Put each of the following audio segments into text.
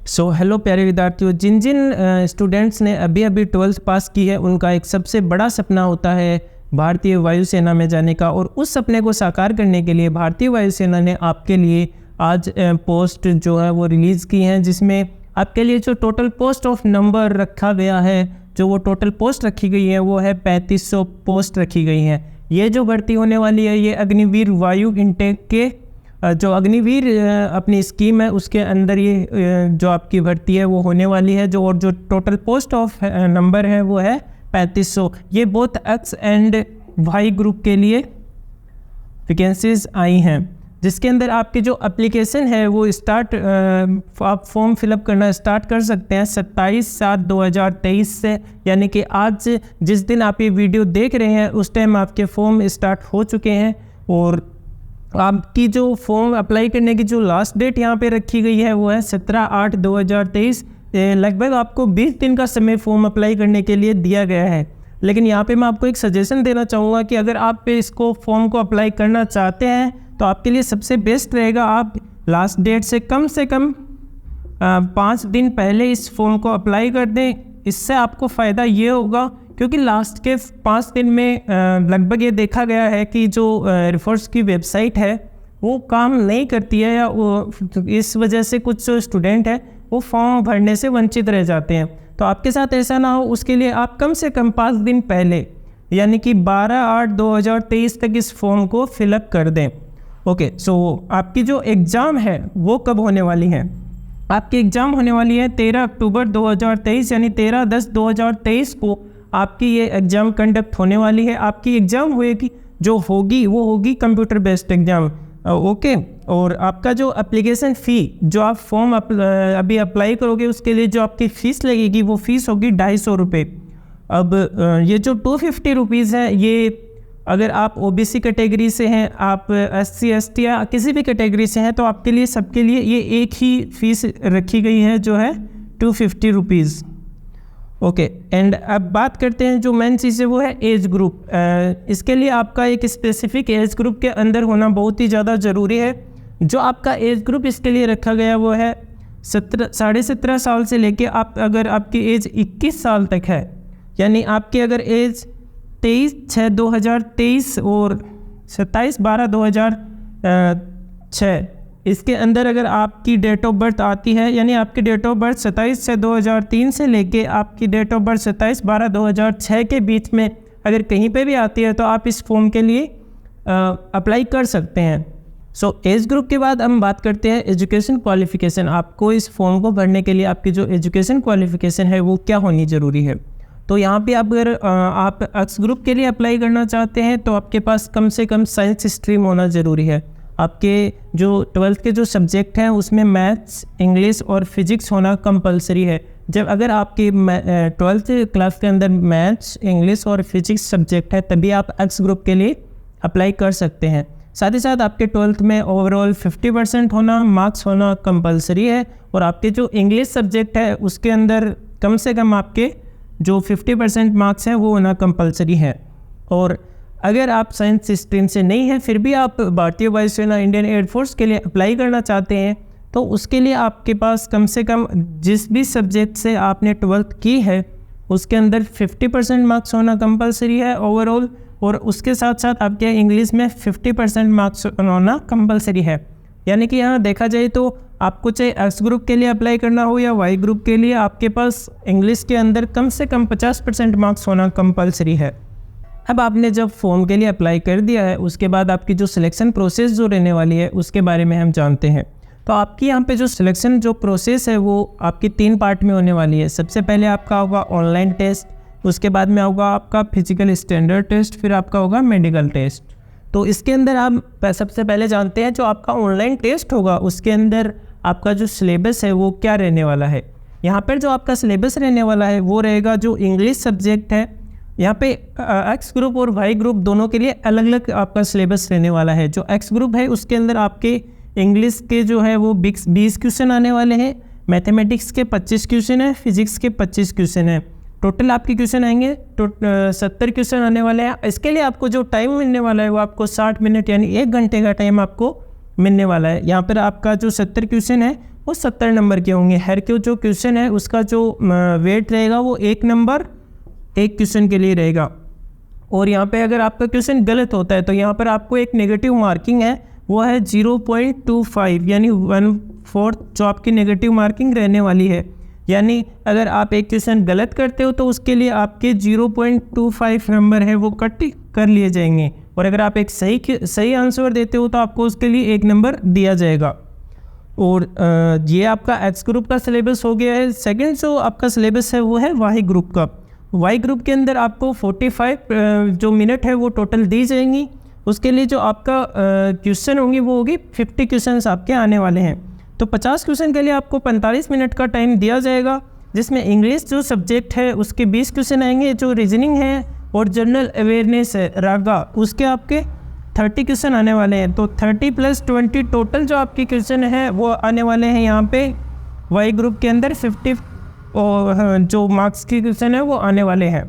So hello प्यारे विद्यार्थियों, जिन जिन students ने अभी अभी 12th पास की है उनका एक सबसे बड़ा सपना होता है भारतीय वायुसेना में जाने का। और उस सपने को साकार करने के लिए भारतीय वायुसेना ने आपके लिए आज पोस्ट जो है वो रिलीज़ की हैं, जिसमें आपके लिए जो टोटल पोस्ट ऑफ नंबर रखा गया है, जो वो टोटल पोस्ट रखी गई है वो है 3500 पोस्ट रखी गई हैं। ये जो भर्ती होने वाली है ये अग्निवीर वायु इनटेक के जो अग्निवीर अपनी स्कीम है उसके अंदर ये जो आपकी भर्ती है वो होने वाली है। जो टोटल पोस्ट ऑफ नंबर है वो है 3500। ये both X and Y group के लिए वैकेंसीज आई हैं, जिसके अंदर आपकी जो एप्लीकेशन है वो आप फॉर्म फिलअप करना स्टार्ट कर सकते हैं 27/7/2023 से, यानी कि आज जिस दिन आप ये वीडियो देख रहे हैं उस टाइम आपके फॉर्म स्टार्ट हो चुके हैं। और आपकी जो फॉर्म अप्लाई करने की जो लास्ट डेट यहाँ पे रखी गई है वो है 17/8/2023। लगभग आपको 20 दिन का समय फॉर्म अप्लाई करने के लिए दिया गया है। लेकिन यहाँ पे मैं आपको एक सजेशन देना चाहूँगा कि अगर आप इसको फॉर्म को अप्लाई करना चाहते हैं तो आपके लिए सबसे बेस्ट रहेगा आप लास्ट डेट से कम 5 दिन पहले इस फॉर्म को अप्लाई कर दें। इससे आपको फ़ायदा ये होगा क्योंकि लास्ट के 5 दिन में लगभग ये देखा गया है कि जो रिफर्स की वेबसाइट है वो काम नहीं करती है, या वो इस वजह से कुछ जो स्टूडेंट है वो फॉर्म भरने से वंचित रह जाते हैं। तो आपके साथ ऐसा ना हो उसके लिए आप कम से कम 5 दिन पहले यानी कि 12/8/2023 तक इस फॉर्म को फिलअप कर दें। ओके, सो आपकी जो एग्ज़ाम है वो कब होने वाली है? आपकी एग्ज़ाम होने वाली है 13 अक्टूबर 2023, यानी 13/10/2023 को आपकी ये एग्ज़ाम कंडक्ट होने वाली है। आपकी एग्ज़ाम वो होगी कंप्यूटर बेस्ड एग्ज़ाम। ओके, और आपका जो एप्लीकेशन फ़ी जो आप फॉर्म अभी अप्लाई करोगे उसके लिए जो आपकी फ़ीस लगेगी वो फ़ीस होगी 250 रुपये। अब ये जो 250 रुपीज़ है ये अगर आप ओबीसी कैटेगरी से हैं, आप SC ST या किसी भी कैटेगरी से हैं तो आपके लिए सबके लिए ये एक ही फ़ीस रखी गई है जो है 250 रुपीज़। ओके, एंड अब बात करते हैं जो मेन चीज़ है वो है एज ग्रुप। इसके लिए आपका एक स्पेसिफिक एज ग्रुप के अंदर होना बहुत ही ज़्यादा ज़रूरी है। जो आपका एज ग्रुप इसके लिए रखा गया वो है 17.5 साल से लेके अगर आपकी एज 21 साल तक है, यानी आपकी अगर एज 23/6/2023 और 27/12/2006 इसके अंदर अगर आपकी डेट ऑफ बर्थ आती है, यानी आपकी डेट ऑफ बर्थ 27/6/2003 से लेके आपकी डेट ऑफ बर्थ 27/12/2006 के बीच में अगर कहीं पे भी आती है तो आप इस फॉर्म के लिए अप्लाई कर सकते हैं। सो एज ग्रुप के बाद हम बात करते हैं एजुकेशन क्वालिफ़िकेशन। आपको इस फॉर्म को भरने के लिए आपकी जो एजुकेशन क्वालिफ़िकेशन है वो क्या होनी ज़रूरी है? तो यहाँ पे अगर आप एक्स ग्रुप के लिए अप्लाई करना चाहते हैं तो आपके पास कम से कम साइंस स्ट्रीम होना ज़रूरी है। आपके जो 12th के जो सब्जेक्ट हैं उसमें मैथ्स, इंग्लिश और फिज़िक्स होना कंपलसरी है। जब अगर आपकी 12th क्लास के अंदर मैथ्स, इंग्लिश और फिज़िक्स सब्जेक्ट है तभी आप एक्स ग्रुप के लिए अप्लाई कर सकते हैं। साथ ही साथ आपके 12th में ओवरऑल 50% मार्क्स होना कंपलसरी है। और आपके जो इंग्लिश सब्जेक्ट है उसके अंदर कम से कम आपके जो 50% मार्क्स हैं वो होना कंपलसरी है। और अगर आप साइंस स्ट्रीम से नहीं हैं फिर भी आप भारतीय वायुसेना इंडियन एयरफोर्स के लिए अप्लाई करना चाहते हैं तो उसके लिए आपके पास कम से कम जिस भी सब्जेक्ट से आपने 12th की है उसके अंदर 50% मार्क्स होना कंपलसरी है ओवरऑल। और उसके साथ साथ आपके इंग्लिश में 50% मार्क्स होना कंपलसरी है। यानी कि यहाँ देखा जाए तो आपको चाहे एक्स ग्रुप के लिए अप्लाई करना हो या वाई ग्रुप के लिए आपके पास इंग्लिश के अंदर कम से कम 50% मार्क्स होना कंपलसरी है। अब आपने जब फॉर्म के लिए अप्लाई कर दिया है उसके बाद आपकी जो सिलेक्शन प्रोसेस जो रहने वाली है उसके बारे में हम जानते हैं। तो आपकी यहाँ पे जो सिलेक्शन जो प्रोसेस है वो आपकी 3 पार्ट में होने वाली है। सबसे पहले आपका होगा ऑनलाइन टेस्ट, उसके बाद में होगा आपका फिजिकल स्टैंडर्ड टेस्ट, फिर आपका होगा मेडिकल टेस्ट। तो इसके अंदर आप सबसे पहले जानते हैं जो आपका ऑनलाइन टेस्ट होगा उसके अंदर आपका जो सिलेबस है वो क्या रहने वाला है। यहाँ पर जो आपका सिलेबस रहने वाला है वो रहेगा जो इंग्लिश सब्जेक्ट है। यहाँ पे एक्स ग्रुप और वाई ग्रुप दोनों के लिए अलग अलग आपका सिलेबस रहने वाला है। जो एक्स ग्रुप है उसके अंदर आपके इंग्लिश के जो है वो 20 क्वेश्चन आने वाले हैं, मैथमेटिक्स के 25 क्वेश्चन है, फिजिक्स के 25 क्वेश्चन है। टोटल आपके क्वेश्चन आएंगे 70 क्वेश्चन आने वाले हैं। इसके लिए आपको जो टाइम मिलने वाला है वो आपको 60 मिनट यानी 1 घंटे का टाइम आपको मिलने वाला है। यहाँ पर आपका जो 70 क्वेश्चन है वो 70 नंबर के होंगे। हर के जो क्वेश्चन है उसका जो वेट रहेगा वो 1 नंबर एक क्वेश्चन के लिए रहेगा। और यहाँ पे अगर आपका क्वेश्चन गलत होता है तो यहाँ पर आपको एक नेगेटिव मार्किंग है, वो है 0.25 यानी 1/4 जो आपकी नेगेटिव मार्किंग रहने वाली है। यानी अगर आप एक क्वेश्चन गलत करते हो तो उसके लिए आपके 0.25 नंबर है वो कट कर लिए जाएंगे, और अगर आप एक सही आंसर देते हो तो आपको उसके लिए 1 नंबर दिया जाएगा। और ये आपका एक्स ग्रुप का सिलेबस हो गया है। सेकंड जो आपका सिलेबस है वो है वाई ग्रुप का। वाई ग्रुप के अंदर आपको 45 जो मिनट है वो टोटल दी जाएंगी। उसके लिए जो आपका क्वेश्चन होंगी वो होगी 50 क्वेश्चंस आपके आने वाले हैं। तो 50 क्वेश्चन के लिए आपको 45 मिनट का टाइम दिया जाएगा, जिसमें इंग्लिश जो सब्जेक्ट है उसके 20 क्वेश्चन आएंगे, जो रीजनिंग है और जनरल अवेयरनेस है रागा उसके आपके 30 क्वेश्चन आने वाले हैं। तो 30 + 20 टोटल जो आपके क्वेश्चन है वो आने वाले हैं यहाँ पे वाई ग्रुप के अंदर 50 और जो मार्क्स के क्वेश्चन है वो आने वाले हैं।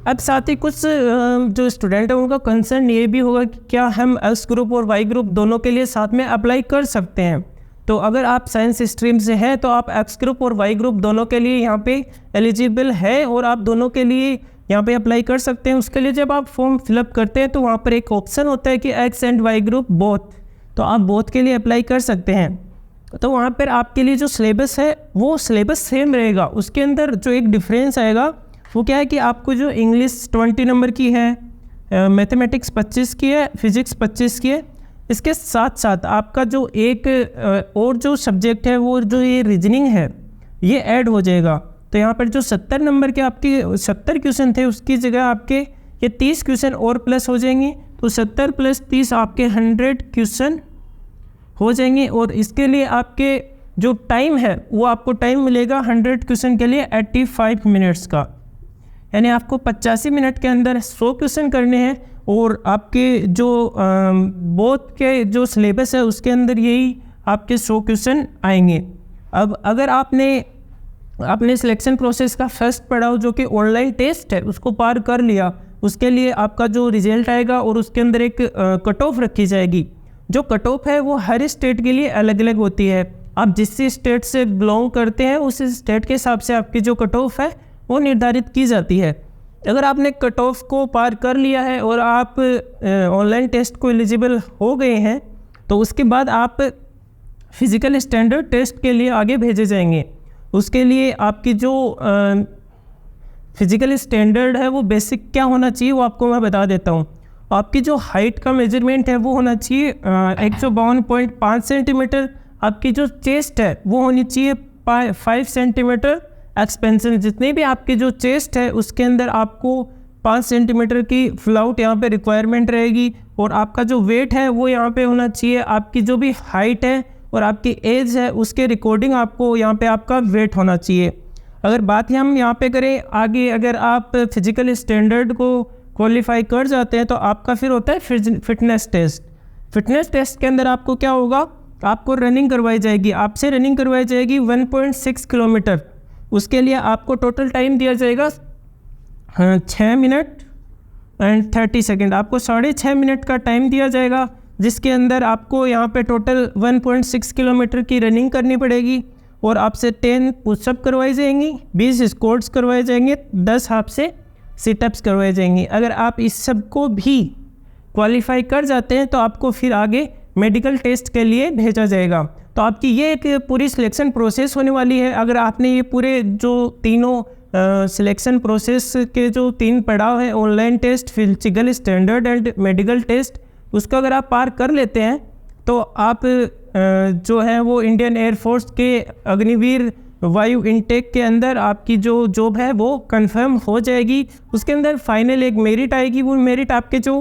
अब साथ ही कुछ जो स्टूडेंट है उनका कंसर्न ये भी होगा कि क्या हम एक्स ग्रुप और वाई ग्रुप दोनों के लिए साथ में अप्लाई कर सकते हैं। तो अगर आप साइंस स्ट्रीम से हैं तो आप एक्स ग्रुप और वाई ग्रुप दोनों के लिए यहाँ पे एलिजिबल है और आप दोनों के लिए यहाँ पे अप्लाई कर सकते हैं। उसके लिए जब आप फॉर्म फिलअप करते हैं तो वहाँ पर एक ऑप्शन होता है कि X and Y group both, तो आप बोथ के लिए अप्लाई कर सकते हैं। तो वहाँ पर आपके लिए जो सिलेबस है वो सिलेबस सेम रहेगा। उसके अंदर जो एक डिफरेंस आएगा वो क्या है कि आपको जो इंग्लिश 20 नंबर की है, मैथमेटिक्स 25 की है, फिजिक्स 25 की है, इसके साथ साथ आपका जो एक और जो सब्जेक्ट है वो जो ये रीजनिंग है ये ऐड हो जाएगा। तो यहाँ पर जो 70 नंबर के आपके 70 क्वेश्चन थे उसकी जगह आपके ये 30 क्वेश्चन और प्लस हो जाएंगे। तो 70 + 30 आपके 100 क्वेश्चन हो जाएंगे। और इसके लिए आपके जो टाइम है वो आपको टाइम मिलेगा 100 क्वेश्चन के लिए 85 मिनट्स का, यानी आपको 85 मिनट के अंदर 100 क्वेश्चन करने हैं। और आपके जो बोथ के जो सिलेबस है उसके अंदर यही आपके 100 क्वेश्चन आएंगे। अब अगर आपने सिलेक्शन प्रोसेस का फर्स्ट पड़ाव जो कि ऑनलाइन टेस्ट है उसको पार कर लिया, उसके लिए आपका जो रिजल्ट आएगा और उसके अंदर एक कट ऑफ रखी जाएगी। जो कट ऑफ है वो हर स्टेट के लिए अलग अलग होती है। आप जिस स्टेट से बिलोंग करते हैं उस स्टेट के हिसाब से आपकी जो कट ऑफ है वो निर्धारित की जाती है। अगर आपने कट ऑफ को पार कर लिया है और आप ऑनलाइन टेस्ट को एलिजिबल हो गए हैं तो उसके बाद आप फिज़िकल स्टैंडर्ड टेस्ट के लिए आगे भेजे जाएंगे। उसके लिए आपकी जो फिज़िकल स्टैंडर्ड है वो बेसिक क्या होना चाहिए वो आपको मैं बता देता हूँ। आपकी जो हाइट का मेजरमेंट है वो होना चाहिए 152.5 सेंटीमीटर। आपकी जो चेस्ट है वो होनी चाहिए 5 सेंटीमीटर एक्सपेंशन। जितने भी आपके जो चेस्ट है उसके अंदर आपको 5 सेंटीमीटर की फ्लाउट यहाँ पे रिक्वायरमेंट रहेगी। और आपका जो वेट है वो यहाँ पे होना चाहिए आपकी जो भी हाइट है और आपकी एज है उसके रिकॉर्डिंग आपको यहाँ पे आपका वेट होना चाहिए। अगर बात हम यहाँ पे करें आगे, अगर आप फिजिकल स्टैंडर्ड को क्वालिफाई कर जाते हैं तो आपका फिर होता है फिटनेस टेस्ट। फिटनेस टेस्ट के अंदर आपको क्या होगा, आपको रनिंग करवाई जाएगी, आपसे रनिंग करवाई जाएगी 1.6 किलोमीटर। उसके लिए आपको टोटल टाइम दिया जाएगा 6 मिनट एंड 30 सेकेंड। आपको 6.5 मिनट का टाइम दिया जाएगा जिसके अंदर आपको यहाँ पे टोटल 1.6 किलोमीटर की रनिंग करनी पड़ेगी। और आपसे 10 पुशअप करवाई जाएंगी, 20 स्क्वाट्स करवाए जाएंगे, 10 आपसे सिटअप्स करवाए जाएंगे। अगर आप इस सब को भी क्वालिफाई कर जाते हैं तो आपको फिर आगे मेडिकल टेस्ट के लिए भेजा जाएगा। तो आपकी ये एक पूरी सिलेक्शन प्रोसेस होने वाली है। अगर आपने ये पूरे जो तीनों सिलेक्शन प्रोसेस के जो 3 पड़ाव है, online test, physical standard and medical test, उसको अगर आप पार कर लेते हैं तो आप जो है वो इंडियन एयरफोर्स के अग्निवीर वायु इनटेक के अंदर आपकी जो जॉब है वो कंफर्म हो जाएगी। उसके अंदर फाइनल एक मेरिट आएगी, वो मेरिट आपके जो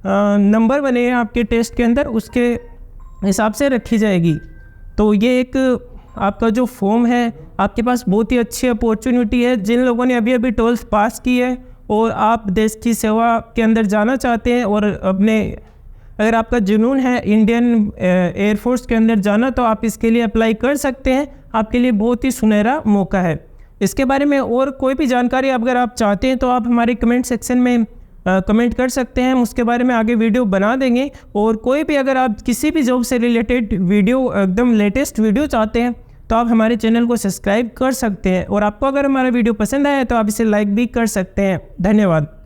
नंबर बने हैं आपके टेस्ट के अंदर उसके हिसाब से रखी जाएगी। तो ये एक आपका जो फॉर्म है, आपके पास बहुत ही अच्छी अपॉर्चुनिटी है। जिन लोगों ने अभी अभी 12th पास की है और आप देश की सेवा के अंदर जाना चाहते हैं और अपने अगर आपका जुनून है इंडियन एयरफोर्स के अंदर जाना तो आप इसके लिए अप्लाई कर सकते हैं। आपके लिए बहुत ही सुनहरा मौका है। इसके बारे में और कोई भी जानकारी अगर आप चाहते हैं तो आप हमारे कमेंट सेक्शन में कमेंट कर सकते हैं, हम उसके बारे में आगे वीडियो बना देंगे। और कोई भी अगर आप किसी भी जॉब से रिलेटेड वीडियो, एकदम लेटेस्ट वीडियो चाहते हैं तो आप हमारे चैनल को सब्सक्राइब कर सकते हैं। और आपको अगर हमारा वीडियो पसंद आया तो आप इसे लाइक भी कर सकते हैं। धन्यवाद।